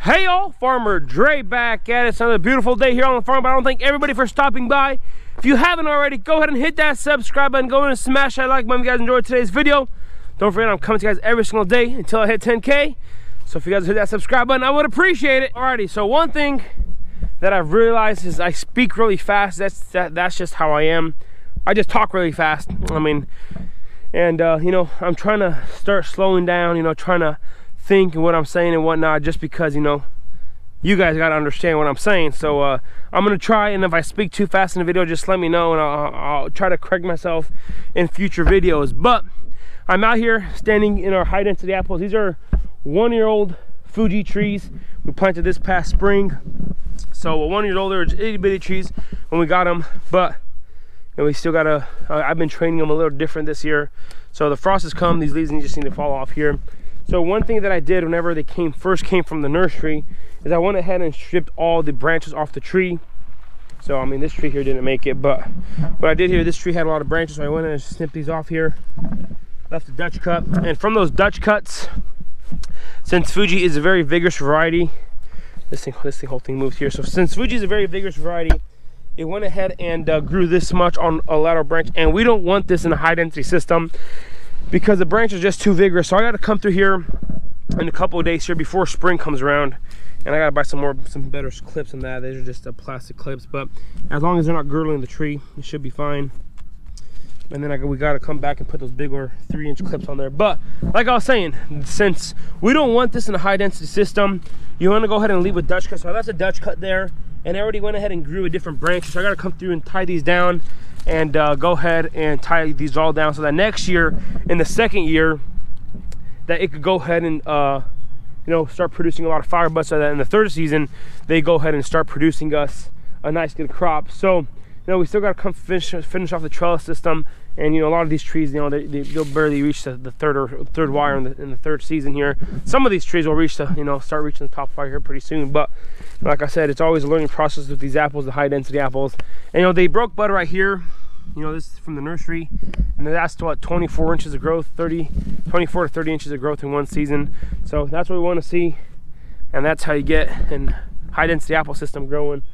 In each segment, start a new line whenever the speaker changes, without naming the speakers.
Hey y'all, Farmer Dre back at it. It's another beautiful day here on the farm, but I don't thank everybody for stopping by. If you haven't already, go ahead and hit that subscribe button. Go ahead and smash that like button if you guys enjoyed today's video. Don't forget, I'm coming to you guys every single day until I hit 10K. So if you guys hit that subscribe button, I would appreciate it. Alrighty, so one thing that I've realized is I speak really fast. That's just how I am. I just talk really fast. I mean, and you know, I'm trying to start slowing down, you know, trying to think and what I'm saying and whatnot, just because, you know, you guys got to understand what I'm saying. So I'm gonna try, and if I speak too fast in the video, just let me know, and I'll try to correct myself in future videos. But I'm out here standing in our high density apples. These are 1-year-old Fuji trees we planted this past spring. So 1 year old, they're itty bitty trees when we got them, but you know, we still gotta I've been training them a little different this year. So the frost has come, these leaves just need to fall off here. So one thing that I did whenever they first came from the nursery is I went ahead and stripped all the branches off the tree. So I mean, this tree here didn't make it, but what I did here, this tree had a lot of branches, so I went in and snipped these off here, left the Dutch cut. And from those Dutch cuts, since Fuji is a very vigorous variety, this whole thing moves here. So since Fuji is a very vigorous variety, it went ahead and grew this much on a lateral branch, and we don't want this in a high density system because the branch is just too vigorous. So I got to come through here in a couple of days here before spring comes around, and I got to buy some better clips than that. These are just plastic clips, but as long as they're not girdling the tree, it should be fine. And then we got to come back and put those bigger 3-inch clips on there. But like I was saying, since we don't want this in a high density system, you want to go ahead and leave a Dutch cut. So that's a Dutch cut there, and I already went ahead and grew a different branch. So I got to come through and tie these down, and go ahead and tie these all down so that next year, in the second year, that it could go ahead and you know, start producing a lot of fire butts, so that in the third season they go ahead and start producing us a nice good crop. So you know, we still got to come finish off the trellis system, and you know, a lot of these trees, you know, they'll barely reach the third wire in the third season here. Some of these trees will reach the, you know, start reaching the top wire here pretty soon. But like I said, it's always a learning process with these apples, the high density apples. And you know, they broke bud right here. You know, this is from the nursery, and that's what, 24 inches of growth, 24 to 30 inches of growth in one season. So that's what we want to see, and that's how you get an high density apple system growing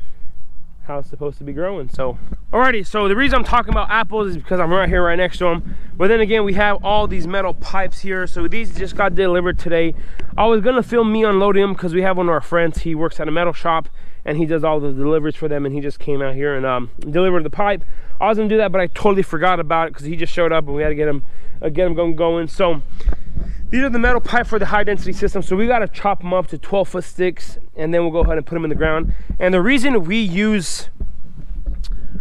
how it's supposed to be growing. So alrighty, so the reason I'm talking about apples is because I'm right here right next to them. But then again, we have all these metal pipes here. So these just got delivered today. I was gonna film me unloading them because we have one of our friends, he works at a metal shop and he does all the deliveries for them, and he just came out here and delivered the pipe. I was gonna do that, but I totally forgot about it because he just showed up and we had to get him going. So these are the metal pipe for the high density system. So we got to chop them up to 12-foot sticks, and then we'll go ahead and put them in the ground. And the reason we use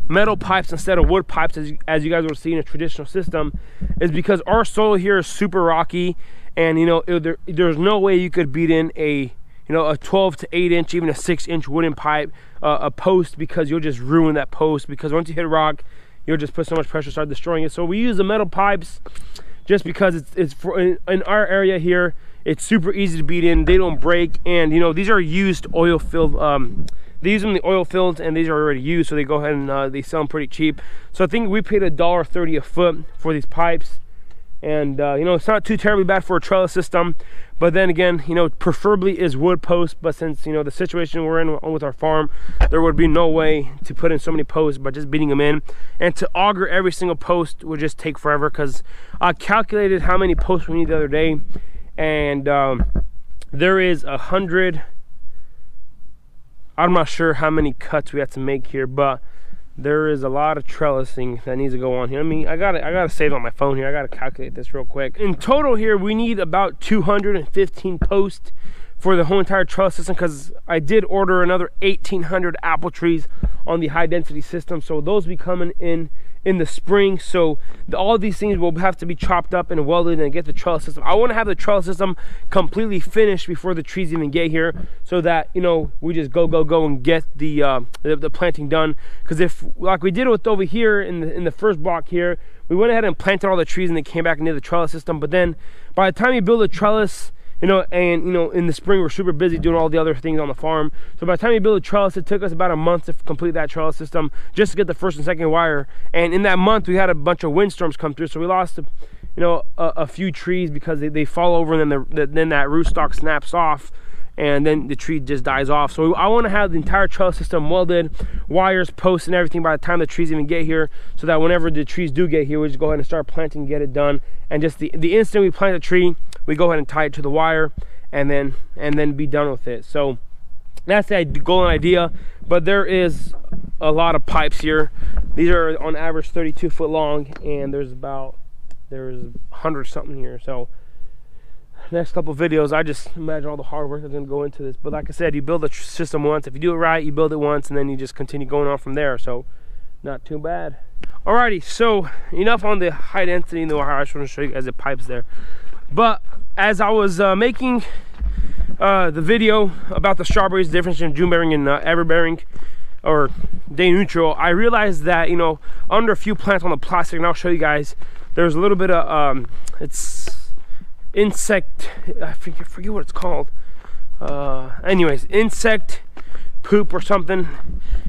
metal pipes instead of wood pipes, as you guys will see in a traditional system, is because our soil here is super rocky, and you know, there's no way you could beat in a 12 to 8 inch, even a 6-inch wooden pipe, a post, because you'll just ruin that post, because once you hit a rock, you'll just put so much pressure, start destroying it. So we use the metal pipes just because it's for in our area here, it's super easy to beat in, they don't break. And you know, these are used oil filled, they use them in the oil fields, and these are already used, so they go ahead and they sell them pretty cheap. So I think we paid $1.30 a foot for these pipes, and you know, it's not too terribly bad for a trellis system. But then again, you know, preferably is wood posts, but since, you know, the situation we're in with our farm, there would be no way to put in so many posts by just beating them in. And to auger every single post would just take forever, because I calculated how many posts we need the other day, and there is 100, I'm not sure how many cuts we have to make here, but there is a lot of trellising that needs to go on here. I mean, I gotta save on my phone here. I gotta calculate this real quick. In total here, we need about 215 posts for the whole entire trellis system, because I did order another 1,800 apple trees on the high density system. So those will be coming in the spring. So all these things will have to be chopped up and welded and get the trellis system. I want to have the trellis system completely finished before the trees even get here, so that, you know, we just go and get the planting done. Because if, like we did with over here in the first block here, we went ahead and planted all the trees and they came back and did the trellis system. But then by the time you build a trellis, you know, and you know, in the spring we're super busy doing all the other things on the farm. So by the time you build a trellis, it took us about a month to complete that trellis system, just to get the first and second wire. And in that month we had a bunch of windstorms come through, so we lost a few trees because they fall over, and then that root stock snaps off. and then the tree just dies off. So I want to have the entire trellis system welded, wires, posts, and everything by the time the trees even get here, so that whenever the trees do get here, we just go ahead and start planting, get it done, and just the instant we plant a tree, we go ahead and tie it to the wire, and then be done with it. So that's the goal and idea. But there is a lot of pipes here. These are on average 32 foot long, and there's 100 something here. So next couple videos, I just imagine all the hard work that's going to go into this. But like I said, you build a system once. If you do it right, you build it once, and then you just continue going on from there. So not too bad. Alrighty, so enough on the high density in the wire. I just want to show you guys the pipes there. But as I was making the video about the strawberries, the difference between June bearing and ever bearing or day neutral, I realized that, you know, under a few plants on the plastic, and I'll show you guys, there's a little bit of it's insect, I forget what it's called, anyways, insect poop or something.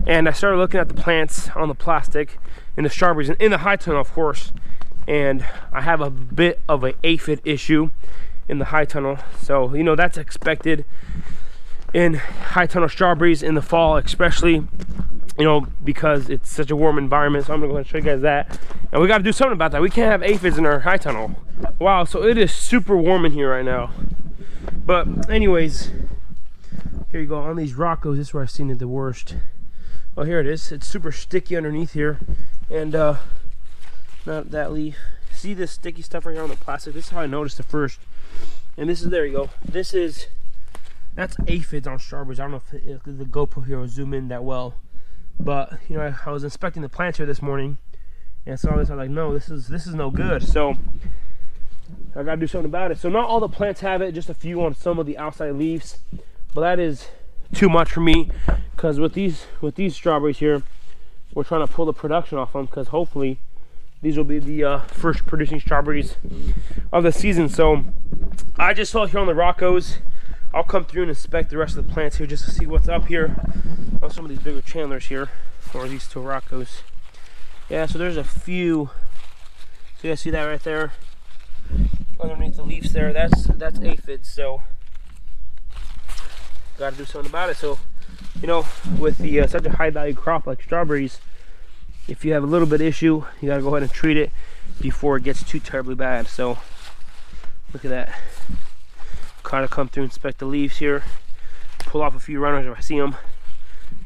And I started looking at the plants on the plastic in the strawberries and in the high tunnel, of course, and I have a bit of an aphid issue in the high tunnel. So, you know, that's expected in high tunnel strawberries in the fall, especially, you know, because it's such a warm environment. So I'm gonna go ahead and show you guys that, and we got to do something about that. We can't have aphids in our high tunnel. Wow, so it is super warm in here right now. But anyways, here you go. On these rockos, this is where I've seen it the worst. Oh, here it is. It's super sticky underneath here, and not that leaf. See this sticky stuff right here on the plastic? This is how I noticed it first. And this is, there you go. That's aphids on strawberries. I don't know if the GoPro here will zoom in that well, but you know, I was inspecting the plants here this morning and saw this. I was like, no, this is no good. So I gotta do something about it. So not all the plants have it, just a few on some of the outside leaves, but that is too much for me, because with these strawberries here, we're trying to pull the production off them, because hopefully these will be the first producing strawberries of the season. So I just saw here on the rockos. I'll come through and inspect the rest of the plants here just to see what's up here on some of these bigger chandlers here, or these two rockos. Yeah, so there's a few. So you guys see that right there underneath the leaves there? That's aphids. So got to do something about it. So, you know, with the such a high value crop like strawberries, if you have a little bit issue, you got to go ahead and treat it before it gets too terribly bad. So look at that. Kind of come through, inspect the leaves here, pull off a few runners if I see them.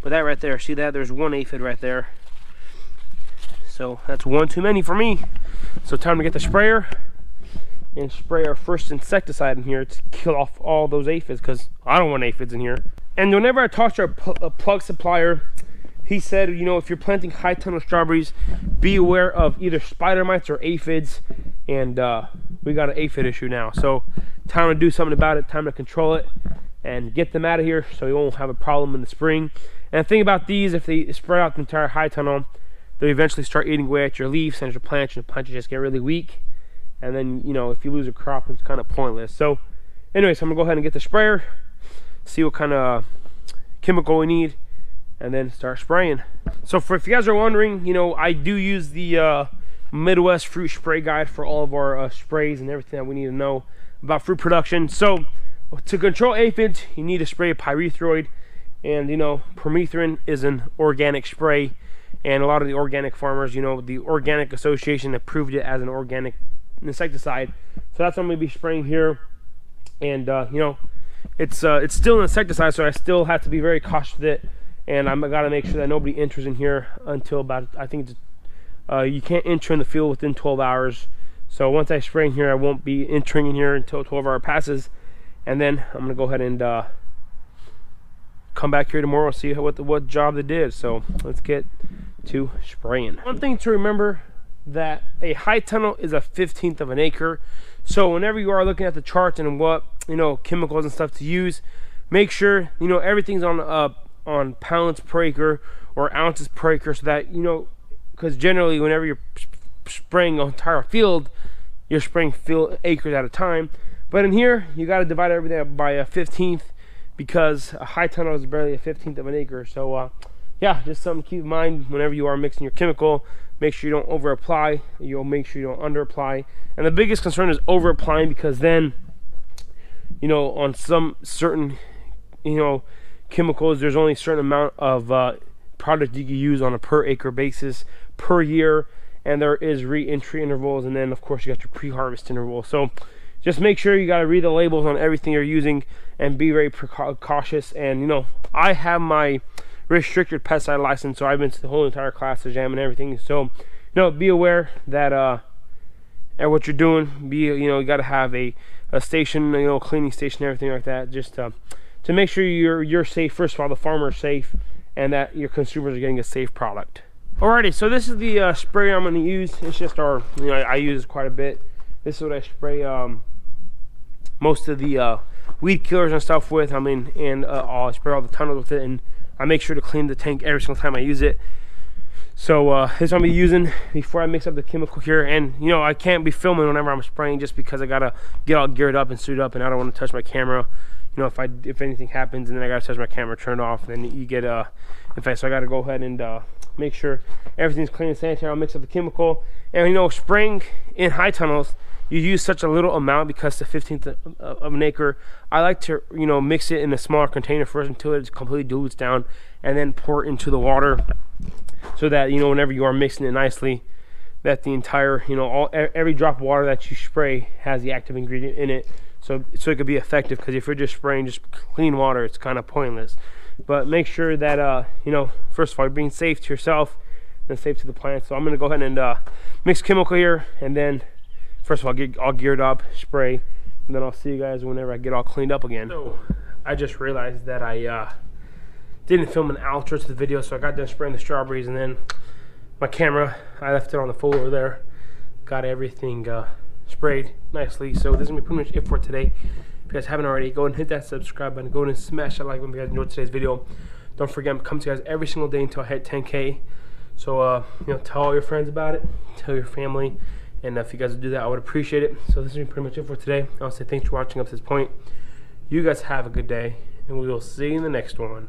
But that right there, see that? There's one aphid right there. So that's one too many for me. So time to get the sprayer and spray our first insecticide in here to kill off all those aphids, because I don't want aphids in here. And whenever I talked to our plug supplier, he said, you know, if you're planting high tunnel strawberries, be aware of either spider mites or aphids. And we got an aphid issue now. So time to do something about it, time to control it and get them out of here so we won't have a problem in the spring. And the thing about these, if they spread out the entire high tunnel, they'll eventually start eating away at your leaves and your plants just get really weak. And then, you know, if you lose a crop, it's kind of pointless. So anyways, I'm gonna go ahead and get the sprayer, see what kind of chemical we need, and then start spraying. So if you guys are wondering, you know, I do use the Midwest fruit spray guide for all of our sprays and everything that we need to know about fruit production. So to control aphids, you need to spray a pyrethroid, and you know, permethrin is an organic spray, and a lot of the organic farmers, you know, the Organic Association approved it as an organic insecticide. So that's what I'm going to be spraying here. And you know, it's still an insecticide, so I still have to be very cautious with it, and I'm got to make sure that nobody enters in here until about, I think it's you can't enter in the field within 12 hours. So once I spray in here, I won't be entering in here until 12 hour passes, and then I'm gonna go ahead and come back here tomorrow and see what job they did. So let's get to spraying. One thing to remember, that a high tunnel is a 1/15 of an acre. So whenever you are looking at the charts and what, you know, chemicals and stuff to use, make sure, you know, everything's on pounds per acre or ounces per acre, so that, you know, because generally whenever you're spraying an entire field, you're spraying acres at a time. But in here, you got to divide everything by a 1/15, because a high tunnel is barely a 1/15 of an acre. So yeah, just something to keep in mind whenever you are mixing your chemical. Make sure you don't over apply, you'll make sure you don't under apply. And the biggest concern is over applying, because then, you know, on some certain chemicals, there's only a certain amount of product you can use on a per acre basis per year, and there is re-entry intervals, and then of course you got your pre-harvest interval. So just make sure you got to read the labels on everything you're using and be very cautious. And I have my restricted pesticide license, so I've been to the whole entire class exam and everything. So be aware that at what you're doing. You got to have a station, cleaning station, everything like that, just to make sure you're safe. First of all, the farmer is safe, and that your consumers are getting a safe product. Alrighty, so this is the spray I'm going to use. It's just our, I use this quite a bit. This is what I spray most of the weed killers and stuff with. I spray all the tunnels with it, and I make sure to clean the tank every single time I use it. So this I'm gonna be using before I mix up the chemical here. And I can't be filming whenever I'm spraying, just because I gotta get all geared up and suited up, and I don't want to touch my camera. If anything happens and then I gotta touch my camera, turned off, then you get infected. So I gotta go ahead and make sure everything's clean and sanitary. I'll mix up the chemical. And spraying in high tunnels, you use such a little amount because the 1/15 of an acre. I like to mix it in a smaller container first until it completely dilutes down, and then pour it into the water, so that whenever you are mixing it nicely, that the entire every drop of water that you spray has the active ingredient in it, so it could be effective. Because if you're just spraying just clean water, it's kind of pointless. But make sure that first of all, you're being safe to yourself and safe to the plant. So I'm going to go ahead and mix chemical here, and then first of all get all geared up, spray, and then I'll see you guys whenever I get all cleaned up again. So I just realized that I didn't film an outro to the video, so I got done spraying the strawberries, and then my camera, I left it on the floor over there. Got everything sprayed nicely. So this is gonna be pretty much it for today. If you guys haven't already, go ahead and hit that subscribe button, go ahead and smash that like button if you guys enjoyed today's video. Don't forget, I'm coming to you guys every single day until I hit 10K. So tell all your friends about it, tell your family, and if you guys would do that, I would appreciate it. So this is pretty much it for today. I want to say thanks for watching up to this point. You guys have a good day, and we will see you in the next one.